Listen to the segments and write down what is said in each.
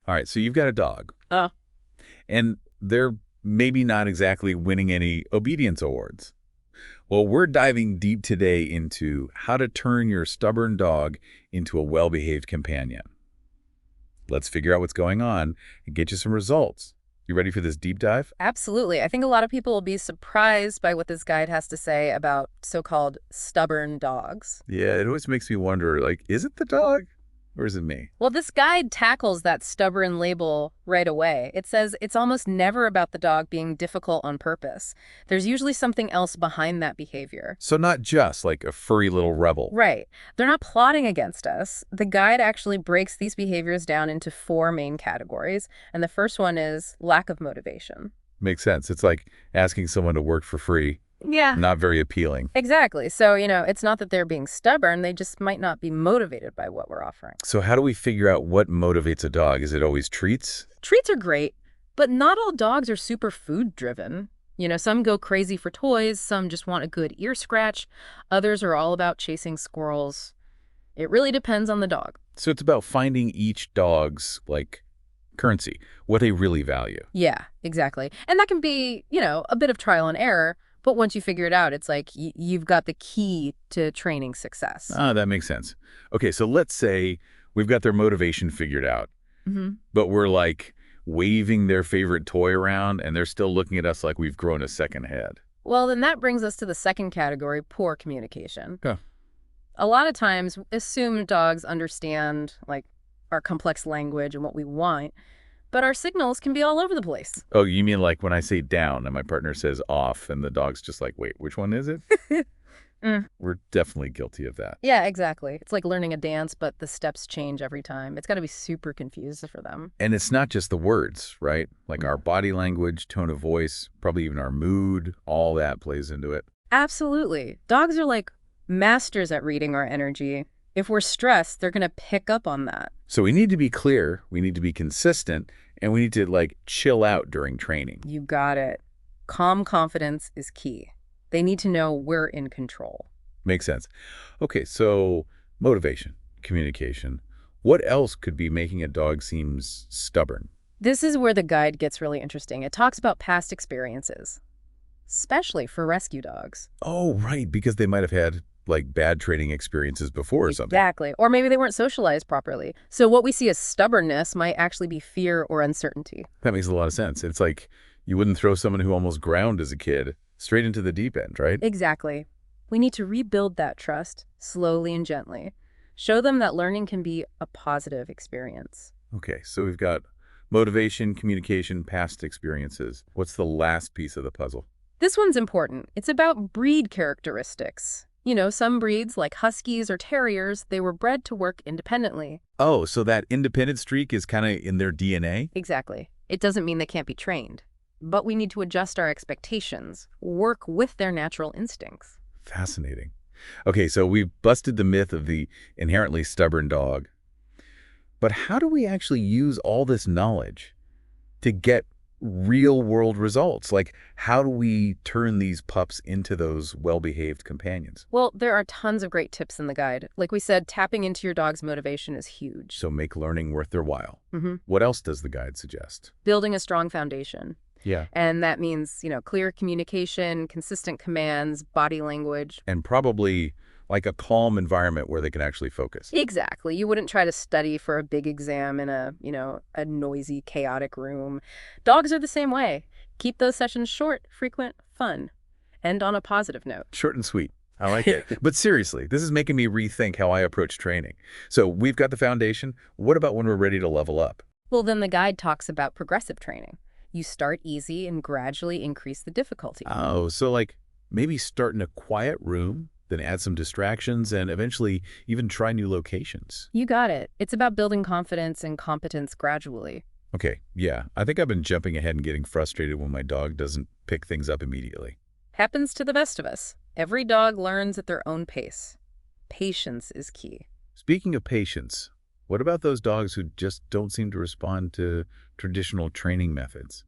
All right, so you've got a dog, Uh, and they're maybe not exactly winning any obedience awards. Well, we're diving deep today into how to turn your stubborn dog into a well-behaved companion. Let's figure out what's going on and get you some results. You ready for this deep dive? Absolutely. I think a lot of people will be surprised by what this guide has to say about so-called stubborn dogs. Yeah, it always makes me wonder, like, is it the dog or is it me? Well, this guide tackles that stubborn label right away. It says it's almost never about the dog being difficult on purpose. There's usually something else behind that behavior. So not just like a furry little rebel. Right. They're not plotting against us. The guide actually breaks these behaviors down into 4 main categories, and the first one is lack of motivation. Makes sense. It's like asking someone to work for free. Yeah. Not very appealing. Exactly. So, it's not that they're being stubborn. They just might not be motivated by what we're offering. So how do we figure out what motivates a dog? Is it always treats? Treats are great, but not all dogs are super food driven. Some go crazy for toys, some just want a good ear scratch, others are all about chasing squirrels. It really depends on the dog. So it's about finding each dog's, like, currency, what they really value. Yeah, exactly. And that can be, a bit of trial and error, but once you figure it out, it's like you've got the key to training success. Ah, that makes sense. Okay, so let's say we've got their motivation figured out, but we're like waving their favorite toy around and they're still looking at us like we've grown a second head. Well, then that brings us to the second category, poor communication. Yeah. A lot of times, assume dogs understand, like, our complex language and what we want, but our signals can be all over the place. Oh, you mean like when I say down and my partner says off and the dog's just like, wait, which one is it? We're definitely guilty of that. Yeah, exactly. It's like learning a dance, but the steps change every time. It's got to be super confused for them. And it's not just the words, right? Like our body language, tone of voice, probably even our mood, all that plays into it. Absolutely. Dogs are like masters at reading our energy. If we're stressed, they're going to pick up on that. So we need to be clear, we need to be consistent, and we need to, like, chill out during training. You got it. Calm confidence is key. They need to know we're in control. Makes sense. Okay, so motivation, communication. What else could be making a dog seem stubborn? This is where the guide gets really interesting. It talks about past experiences, especially for rescue dogs. Oh, right, because they might have had, like, bad training experiences before or something. Exactly. Or maybe they weren't socialized properly. So what we see as stubbornness might actually be fear or uncertainty. That makes a lot of sense. It's like you wouldn't throw someone who almost drowned as a kid straight into the deep end, right? Exactly. We need to rebuild that trust slowly and gently. Show them that learning can be a positive experience. Okay, so we've got motivation, communication, past experiences. What's the last piece of the puzzle? This one's important. It's about breed characteristics. Some breeds, like huskies or terriers, they were bred to work independently. Oh, so that independent streak is kind of in their DNA? Exactly. It doesn't mean they can't be trained. But we need to adjust our expectations, work with their natural instincts. Fascinating. Okay, so we've busted the myth of the inherently stubborn dog. But how do we actually use all this knowledge to get real-world results? Like, how do we turn these pups into those well-behaved companions? Well, there are tons of great tips in the guide. Like we said, tapping into your dog's motivation is huge. So make learning worth their while. What else does the guide suggest? Building a strong foundation. Yeah. And that means, clear communication, consistent commands, body language. And probably like a calm environment where they can actually focus. Exactly. You wouldn't try to study for a big exam in a noisy, chaotic room. Dogs are the same way. Keep those sessions short, frequent, fun. End on a positive note. Short and sweet. I like it. But seriously, this is making me rethink how I approach training. So we've got the foundation. What about when we're ready to level up? Well, then the guide talks about progressive training. You start easy and gradually increase the difficulty. Oh, so like maybe start in a quiet room, then add some distractions, and eventually even try new locations. You got it. It's about building confidence and competence gradually. Okay, yeah. I think I've been jumping ahead and getting frustrated when my dog doesn't pick things up immediately. Happens to the best of us. Every dog learns at their own pace. Patience is key. Speaking of patience, what about those dogs who just don't seem to respond to traditional training methods?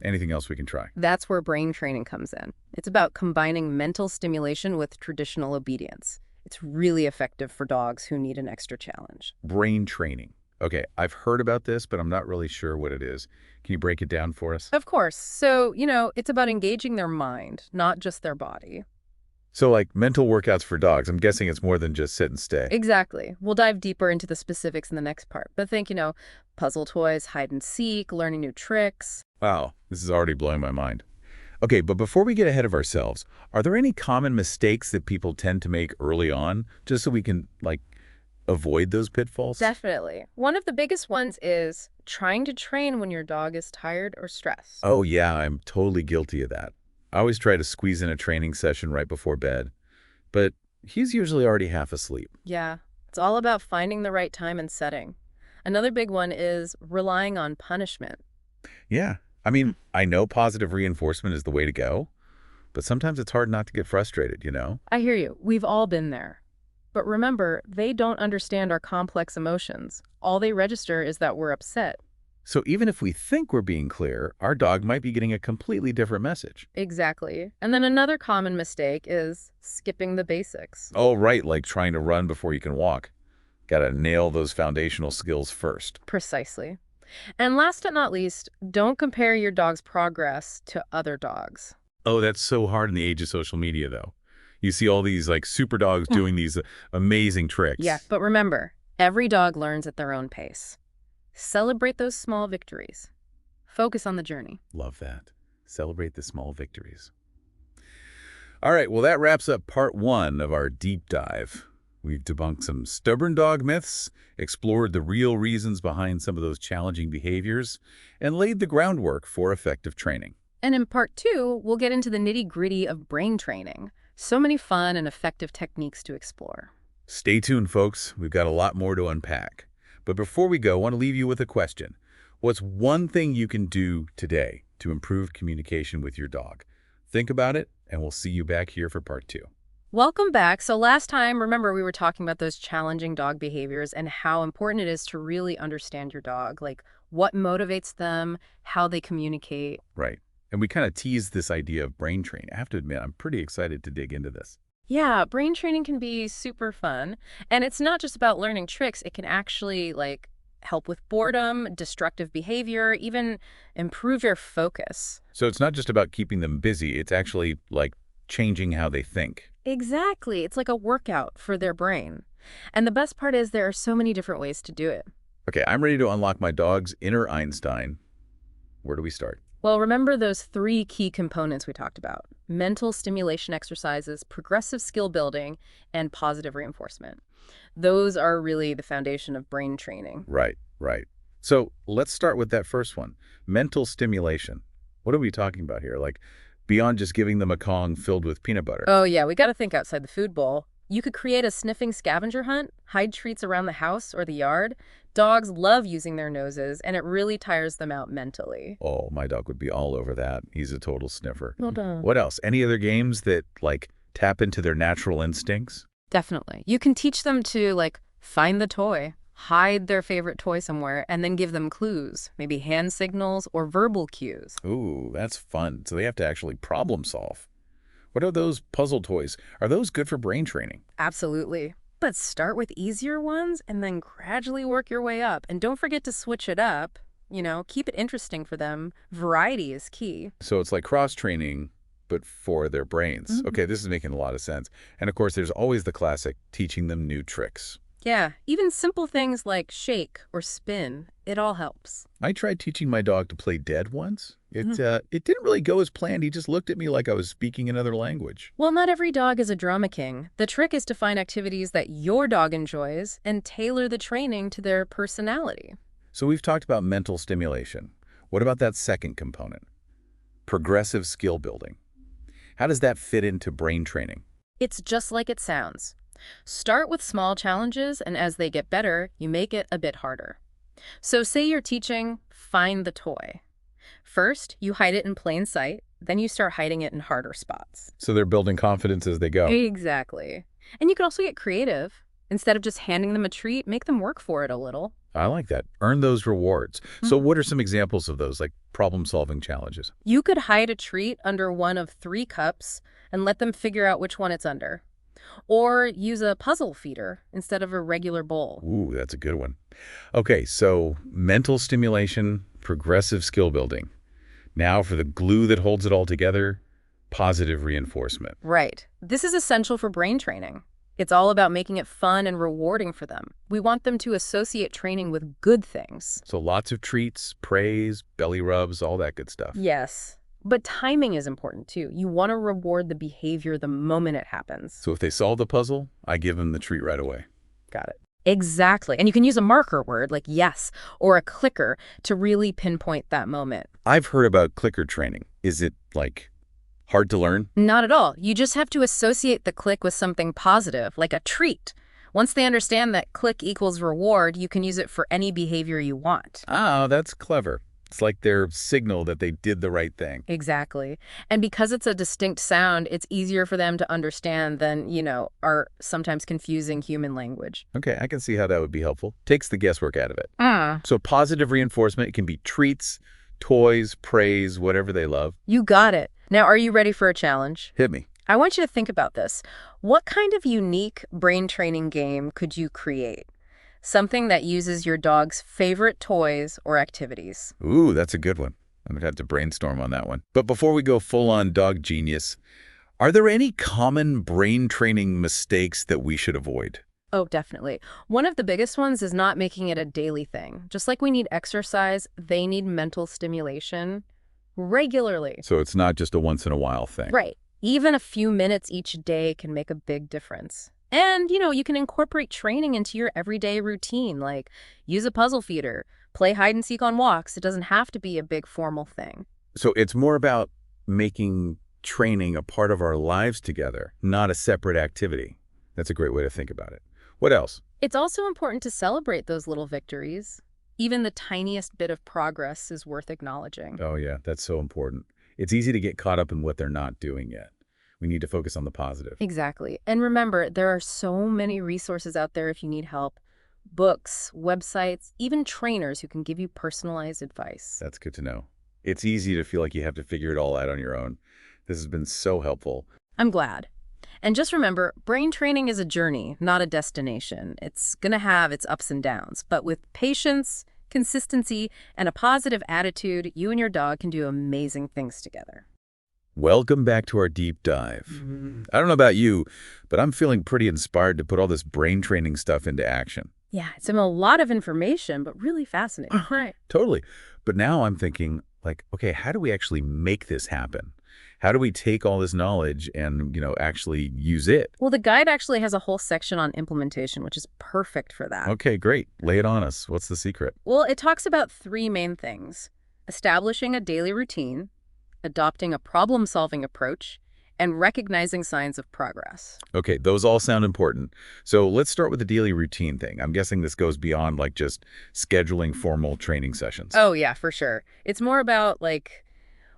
Anything else we can try? That's where brain training comes in. It's about combining mental stimulation with traditional obedience. It's really effective for dogs who need an extra challenge. Brain training. Okay, I've heard about this, but I'm not really sure what it is. Can you break it down for us? Of course. So, it's about engaging their mind, not just their body. So, like mental workouts for dogs, I'm guessing it's more than just sit and stay. Exactly. We'll dive deeper into the specifics in the next part. But think, puzzle toys, hide and seek, learning new tricks. Wow, this is already blowing my mind. Okay, but before we get ahead of ourselves, are there any common mistakes that people tend to make early on, just so we can, like, avoid those pitfalls? Definitely. One of the biggest ones is trying to train when your dog is tired or stressed. Oh, yeah, I'm totally guilty of that. I always try to squeeze in a training session right before bed, but he's usually already half asleep. Yeah, it's all about finding the right time and setting. Another big one is relying on punishment. Yeah, I mean, I know positive reinforcement is the way to go, but sometimes it's hard not to get frustrated? I hear you. We've all been there. But remember, they don't understand our complex emotions. All they register is that we're upset. So even if we think we're being clear, our dog might be getting a completely different message. Exactly. And then another common mistake is skipping the basics. Oh, right, like trying to run before you can walk. Gotta nail those foundational skills first. Precisely. And last but not least, don't compare your dog's progress to other dogs. Oh, that's so hard in the age of social media, though. You see all these, like, super dogs doing these amazing tricks. Yeah, but remember, every dog learns at their own pace. Celebrate those small victories. Focus on the journey. Love that. Celebrate the small victories. All right, well, that wraps up part 1 of our deep dive. We've debunked some stubborn dog myths, explored the real reasons behind some of those challenging behaviors, and laid the groundwork for effective training. And in part 2, we'll get into the nitty-gritty of brain training. So many fun and effective techniques to explore. Stay tuned, folks. We've got a lot more to unpack. But before we go, I want to leave you with a question. What's one thing you can do today to improve communication with your dog? Think about it, and we'll see you back here for part 2. Welcome back. So last time, remember, we were talking about those challenging dog behaviors and how important it is to really understand your dog, like what motivates them, how they communicate. Right. And we kind of teased this idea of brain training. I have to admit, I'm pretty excited to dig into this. Yeah, brain training can be super fun. And it's not just about learning tricks. It can actually, help with boredom, destructive behavior, even improve your focus. So it's not just about keeping them busy. It's actually, like, changing how they think. Exactly. It's like a workout for their brain. And the best part is there are so many different ways to do it. Okay, I'm ready to unlock my dog's inner Einstein. Where do we start? Well, remember those 3 key components we talked about: mental stimulation exercises, progressive skill building, and positive reinforcement. Those are really the foundation of brain training. Right, right. So let's start with that first one, mental stimulation. What are we talking about here? Like, beyond just giving them a Kong filled with peanut butter. Oh, yeah, we got to think outside the food bowl. You could create a sniffing scavenger hunt, hide treats around the house or the yard. Dogs love using their noses, and it really tires them out mentally. Oh, my dog would be all over that. He's a total sniffer. Well done. What else? Any other games that, like, tap into their natural instincts? Definitely. You can teach them to, find the toy, hide their favorite toy somewhere, and then give them clues, maybe hand signals or verbal cues. Ooh, that's fun. So they have to actually problem solve. What are those puzzle toys? Are those good for brain training? Absolutely. But start with easier ones and then gradually work your way up. And don't forget to switch it up. Keep it interesting for them. Variety is key. So it's like cross-training, but for their brains. Mm-hmm. Okay, this is making a lot of sense. And of course, there's always the classic, teaching them new tricks. Yeah, even simple things like shake or spin, it all helps. I tried teaching my dog to play dead once. It didn't really go as planned. He just looked at me like I was speaking another language. Well, not every dog is a drama king. The trick is to find activities that your dog enjoys and tailor the training to their personality. So we've talked about mental stimulation. What about that second component? Progressive skill building. How does that fit into brain training? It's just like it sounds. Start with small challenges, and as they get better, you make it a bit harder. So say you're teaching find the toy. First, you hide it in plain sight, then you start hiding it in harder spots. So they're building confidence as they go. Exactly. And you can also get creative. Instead of just handing them a treat, make them work for it a little. I like that. Earn those rewards. So what are some examples of those, like problem-solving challenges? You could hide a treat under one of 3 cups and let them figure out which one it's under. Or use a puzzle feeder instead of a regular bowl. Ooh, that's a good one. Okay, so mental stimulation, progressive skill building. Now for the glue that holds it all together, positive reinforcement. Right. This is essential for brain training. It's all about making it fun and rewarding for them. We want them to associate training with good things. So lots of treats, praise, belly rubs, all that good stuff. Yes. But timing is important too. You want to reward the behavior the moment it happens. So if they solve the puzzle, I give them the treat right away. Got it. Exactly. And you can use a marker word like yes or a clicker to really pinpoint that moment. I've heard about clicker training. Is it, like, hard to learn? Not at all. You just have to associate the click with something positive, like a treat. Once they understand that click equals reward, you can use it for any behavior you want. Oh, that's clever. It's like their signal that they did the right thing. Exactly. And because it's a distinct sound, it's easier for them to understand than, our sometimes confusing human language. Okay, I can see how that would be helpful. Takes the guesswork out of it. Mm. So positive reinforcement, it can be treats, toys, praise, whatever they love. You got it. Now, are you ready for a challenge? Hit me. I want you to think about this. What kind of unique brain training game could you create? Something that uses your dog's favorite toys or activities. Ooh, that's a good one. I'm going to have to brainstorm on that one. But before we go full-on dog genius, are there any common brain training mistakes that we should avoid? Oh, definitely. One of the biggest ones is not making it a daily thing. Just like we need exercise, they need mental stimulation regularly. So it's not just a once-in-a-while thing. Right. Even a few minutes each day can make a big difference. And, you can incorporate training into your everyday routine, like use a puzzle feeder, play hide and seek on walks. It doesn't have to be a big formal thing. So it's more about making training a part of our lives together, not a separate activity. That's a great way to think about it. What else? It's also important to celebrate those little victories. Even the tiniest bit of progress is worth acknowledging. Oh, yeah, that's so important. It's easy to get caught up in what they're not doing yet. We need to focus on the positive. Exactly. And remember, there are so many resources out there if you need help. Books, websites, even trainers who can give you personalized advice. That's good to know. It's easy to feel like you have to figure it all out on your own. This has been so helpful. I'm glad. And just remember, brain training is a journey, not a destination. It's going to have its ups and downs. But with patience, consistency, and a positive attitude, you and your dog can do amazing things together. Welcome back to our deep dive. I don't know about you, but I'm feeling pretty inspired to put all this brain training stuff into action. Yeah, it's a lot of information, but really fascinating. Right. Totally. But now I'm thinking, like, okay, how do we actually make this happen? How do we take all this knowledge and, actually use it? Well, the guide actually has a whole section on implementation, which is perfect for that. Okay, great. Lay it on us. What's the secret? Well, it talks about three main things: establishing a daily routine, adopting a problem-solving approach, and recognizing signs of progress. Okay, those all sound important. So let's start with the daily routine thing. I'm guessing this goes beyond like just scheduling formal training sessions. Oh, yeah, for sure. It's more about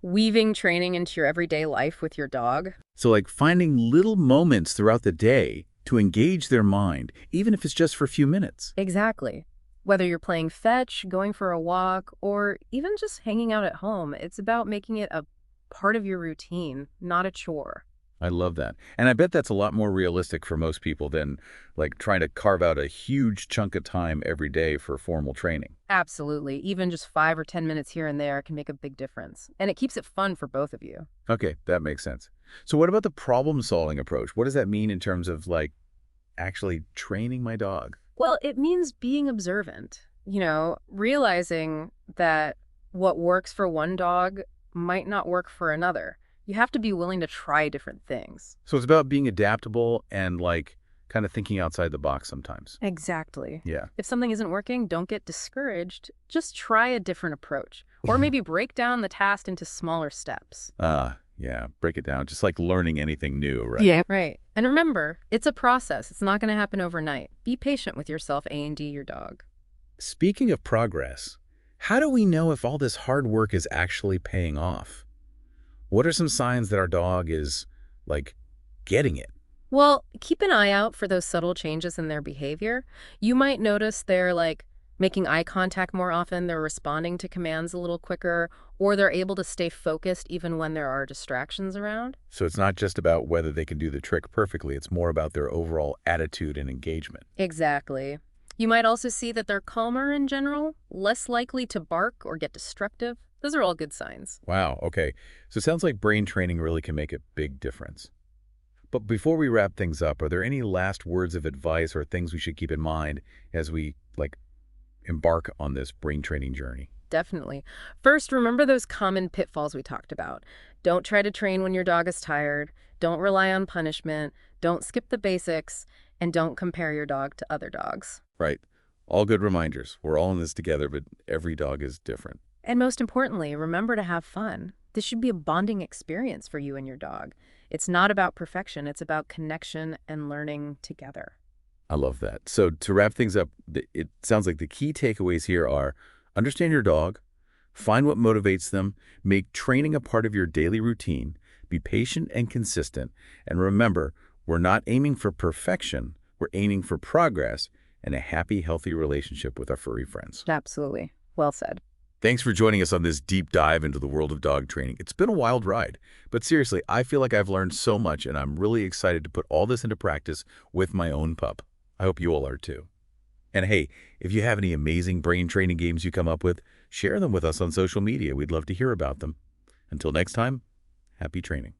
weaving training into your everyday life with your dog. So like finding little moments throughout the day to engage their mind, even if it's just for a few minutes. Exactly. Whether you're playing fetch, going for a walk, or even just hanging out at home, it's about making it a part of your routine, not a chore. I love that. And I bet that's a lot more realistic for most people than like trying to carve out a huge chunk of time every day for formal training. Absolutely. Even just 5 or 10 minutes here and there can make a big difference. And it keeps it fun for both of you. Okay, that makes sense. So what about the problem-solving approach? What does that mean in terms of like actually training my dog? Well, it means being observant, realizing that what works for one dog might not work for another. You have to be willing to try different things. So it's about being adaptable and like kind of thinking outside the box sometimes. Exactly. Yeah. If something isn't working, don't get discouraged. Just try a different approach. Or maybe break down the task into smaller steps. Yeah. Break it down. Just like learning anything new, right? Yeah. Right. And remember, it's a process. It's not going to happen overnight. Be patient with yourself, A&D your dog. Speaking of progress, how do we know if all this hard work is actually paying off? What are some signs that our dog is, like, getting it? Well, keep an eye out for those subtle changes in their behavior. You might notice they're, making eye contact more often, they're responding to commands a little quicker, or they're able to stay focused even when there are distractions around. So it's not just about whether they can do the trick perfectly, it's more about their overall attitude and engagement. Exactly. You might also see that they're calmer in general, less likely to bark or get destructive. Those are all good signs. Wow, okay. So it sounds like brain training really can make a big difference. But before we wrap things up, are there any last words of advice or things we should keep in mind as we, embark on this brain training journey? Definitely. First, remember those common pitfalls we talked about. Don't try to train when your dog is tired. Don't rely on punishment. Don't skip the basics. And don't compare your dog to other dogs. Right. All good reminders. We're all in this together, but every dog is different. And most importantly, remember to have fun. This should be a bonding experience for you and your dog. It's not about perfection. It's about connection and learning together. I love that. So to wrap things up, it sounds like the key takeaways here are understand your dog, find what motivates them, make training a part of your daily routine, be patient and consistent, and remember, we're not aiming for perfection, we're aiming for progress and a happy, healthy relationship with our furry friends. Absolutely. Well said. Thanks for joining us on this deep dive into the world of dog training. It's been a wild ride, but seriously, I feel like I've learned so much and I'm really excited to put all this into practice with my own pup. I hope you all are too. And hey, if you have any amazing brain training games you come up with, share them with us on social media. We'd love to hear about them. Until next time, happy training.